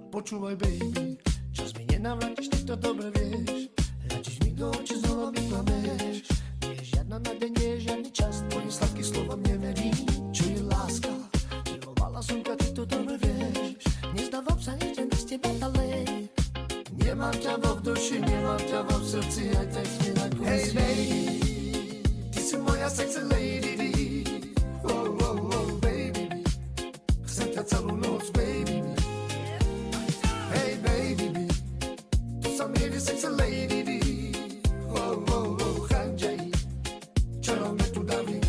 Počúvaj baby, čas mi nenavrátiš, ty to dobre vieš. Hľadíš mi do očí, znova mi klameš. Nie je žiadna nádej, nie je žiadny čas, tvojim sladkým slovám neverím. Čo je láska? Milovala som ťa, ty to dobre vieš. Nezdávam sa, nejdem bez teba ďalej. Nemám ťa vo v duši, nemám ťa vo v srdci, aj tak sme na konci. Hey baby, ty si moja sexy lady. Oh, oh, oh, baby, chcem ťa celú noc, baby. Hey baby, tu sa mi jeví sexy lady. Oh, oh, oh, chandej, čarovné tu daví.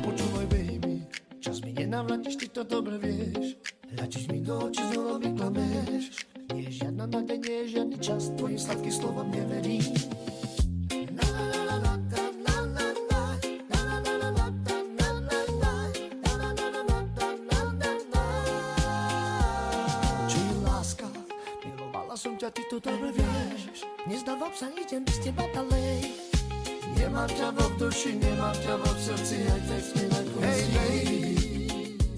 Počúvaj baby, čas mi nenavrátiš, ty to dobre vieš. Hľadíš mi do očí, znova mi klameš. Nie je žiadna nádej, nie je žiadny čas, tvojim sladkým slovám neverím. Čo je láska? Milovala som ťa, ty to dobre vieš. Nezdávam sa, idem bez teba ďalej. Nemám ťa vo v duši, nemám ťa vo v srdci, aj tak sme na konci. Hey baby,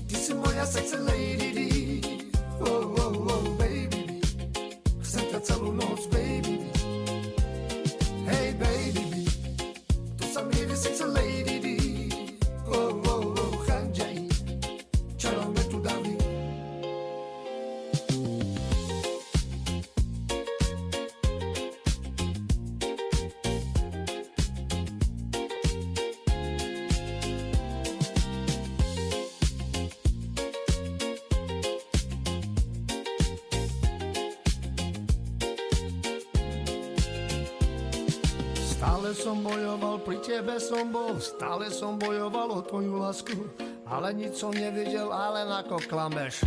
ty si moja sexy lady. Oh, oh, oh, baby, chcem ťa celú noc, baby. Hey baby, tu sa mi jeví sexy lady. Oh, oh, oh, chandej, čarovné tu daví. Stále som bojoval, pri tebe som bol, stále som bojoval o tvoju lásku, ale nič som nevidel, ale ako klameš.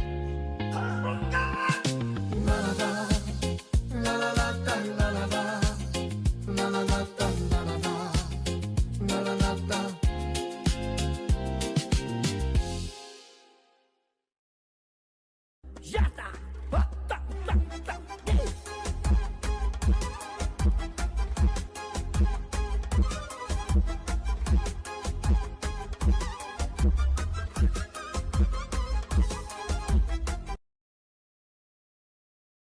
Jata!